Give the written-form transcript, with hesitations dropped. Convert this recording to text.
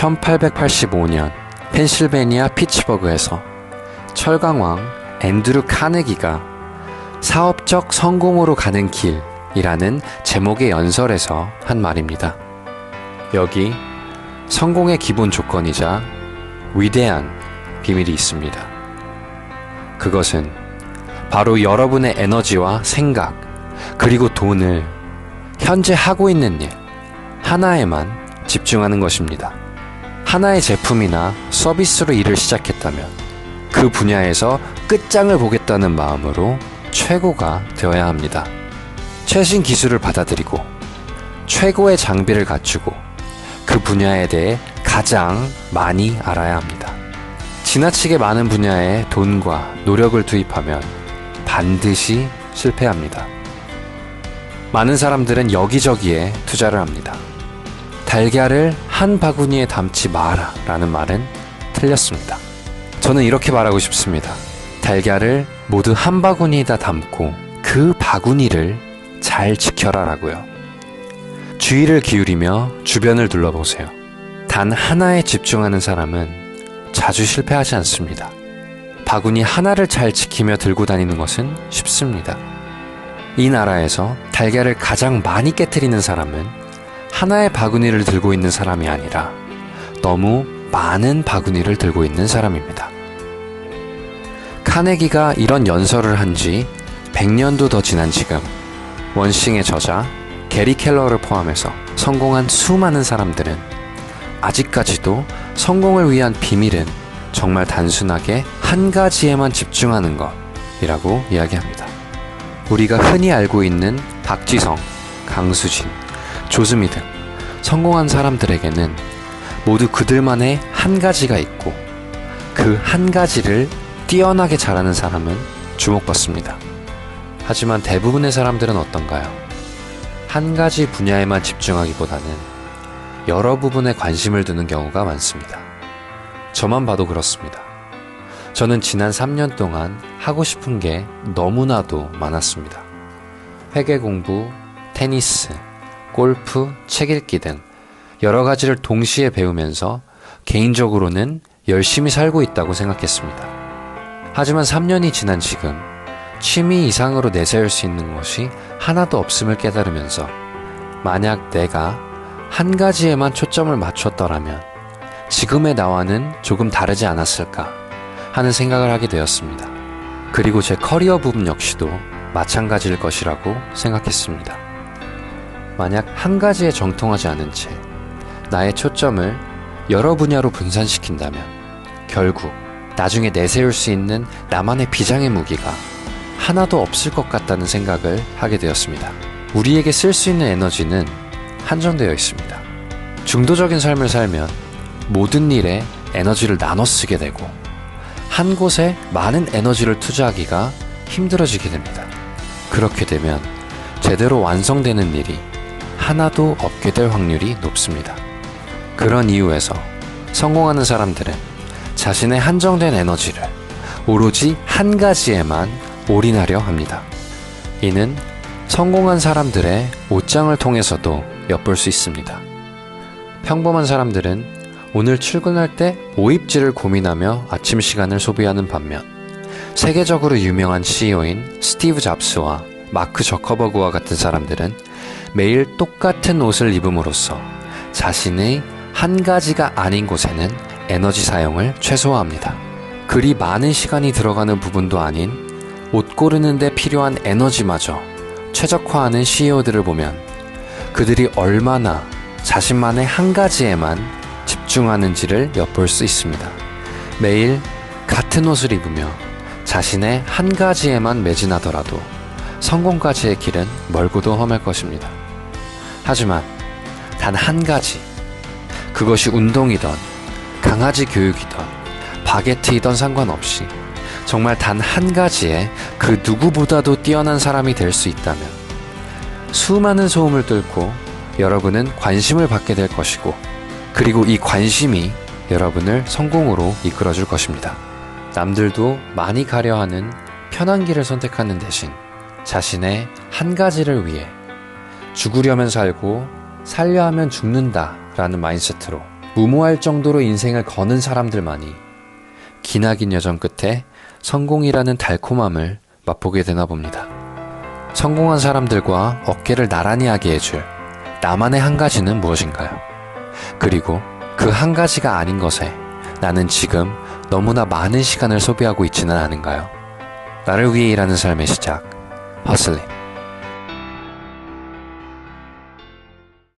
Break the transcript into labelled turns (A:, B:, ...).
A: 1885년 펜실베니아 피츠버그에서 철강왕 앤드류 카네기가 사업적 성공으로 가는 길이라는 제목의 연설에서 한 말입니다. 여기 성공의 기본 조건이자 위대한 비밀이 있습니다. 그것은 바로 여러분의 에너지와 생각, 그리고 돈을 현재 하고 있는 일 하나에만 집중하는 것입니다. 하나의 제품이나 서비스로 일을 시작했다면 그 분야에서 끝장을 보겠다는 마음으로 최고가 되어야 합니다. 최신 기술을 받아들이고 최고의 장비를 갖추고 그 분야에 대해 가장 많이 알아야 합니다. 지나치게 많은 분야에 돈과 노력을 투입하면 반드시 실패합니다. 많은 사람들은 여기저기에 투자를 합니다. 달걀을 한 바구니에 담지 마라 라는 말은 틀렸습니다. 저는 이렇게 말하고 싶습니다. 달걀을 모두 한 바구니에다 담고 그 바구니를 잘 지켜라 라고요. 주의를 기울이며 주변을 둘러보세요. 단 하나에 집중하는 사람은 자주 실패하지 않습니다. 바구니 하나를 잘 지키며 들고 다니는 것은 쉽습니다. 이 나라에서 달걀을 가장 많이 깨트리는 사람은 하나의 바구니를 들고 있는 사람이 아니라 너무 많은 바구니를 들고 있는 사람입니다. 카네기가 이런 연설을 한 지 100년도 더 지난 지금 원싱의 저자 게리 켈러를 포함해서 성공한 수많은 사람들은 아직까지도 성공을 위한 비밀은 정말 단순하게 한 가지에만 집중하는 것이라고 이야기합니다. 우리가 흔히 알고 있는 박지성, 강수진, 조수미 등 성공한 사람들에게는 모두 그들만의 한 가지가 있고 그 한 가지를 뛰어나게 잘하는 사람은 주목받습니다. 하지만 대부분의 사람들은 어떤가요? 한 가지 분야에만 집중하기보다는 여러 부분에 관심을 두는 경우가 많습니다. 저만 봐도 그렇습니다. 저는 지난 3년 동안 하고 싶은 게 너무나도 많았습니다. 회계 공부, 테니스, 골프, 책 읽기 등 여러 가지를 동시에 배우면서 개인적으로는 열심히 살고 있다고 생각했습니다. 하지만 3년이 지난 지금 취미 이상으로 내세울 수 있는 것이 하나도 없음을 깨달으면서 만약 내가 한 가지에만 초점을 맞췄더라면 지금의 나와는 조금 다르지 않았을까 하는 생각을 하게 되었습니다. 그리고 제 커리어 부분 역시도 마찬가지일 것이라고 생각했습니다. 만약 한 가지에 정통하지 않은 채 나의 초점을 여러 분야로 분산시킨다면 결국 나중에 내세울 수 있는 나만의 비장의 무기가 하나도 없을 것 같다는 생각을 하게 되었습니다. 우리에게 쓸 수 있는 에너지는 한정되어 있습니다. 중도적인 삶을 살면 모든 일에 에너지를 나눠 쓰게 되고 한 곳에 많은 에너지를 투자하기가 힘들어지게 됩니다. 그렇게 되면 제대로 완성되는 일이 하나도 없게 될 확률이 높습니다. 그런 이유에서 성공하는 사람들은 자신의 한정된 에너지를 오로지 한 가지에만 올인하려 합니다. 이는 성공한 사람들의 옷장을 통해서도 엿볼 수 있습니다. 평범한 사람들은 오늘 출근할 때 모입지를 고민하며 아침 시간을 소비하는 반면 세계적으로 유명한 CEO인 스티브 잡스와 마크 저커버그와 같은 사람들은 매일 똑같은 옷을 입음으로써 자신의 한 가지가 아닌 곳에는 에너지 사용을 최소화합니다. 그리 많은 시간이 들어가는 부분도 아닌 옷 고르는 데 필요한 에너지마저 최적화하는 CEO들을 보면 그들이 얼마나 자신만의 한 가지에만 집중하는지를 엿볼 수 있습니다. 매일 같은 옷을 입으며 자신의 한 가지에만 매진하더라도 성공까지의 길은 멀고도 험할 것입니다. 하지만 단 한 가지, 그것이 운동이든 강아지 교육이든 바게트이든 상관없이 정말 단 한 가지에 그 누구보다도 뛰어난 사람이 될 수 있다면 수많은 소음을 뚫고 여러분은 관심을 받게 될 것이고 그리고 이 관심이 여러분을 성공으로 이끌어줄 것입니다. 남들도 많이 가려하는 편한 길을 선택하는 대신 자신의 한 가지를 위해 죽으려면 살고 살려 하면 죽는다 라는 마인드셋으로 무모할 정도로 인생을 거는 사람들만이 기나긴 여정 끝에 성공이라는 달콤함을 맛보게 되나 봅니다. 성공한 사람들과 어깨를 나란히 하게 해줄 나만의 한 가지는 무엇인가요? 그리고 그 한 가지가 아닌 것에 나는 지금 너무나 많은 시간을 소비하고 있지는 않은가요? 나를 위해 일하는 삶의 시작, 허슬링.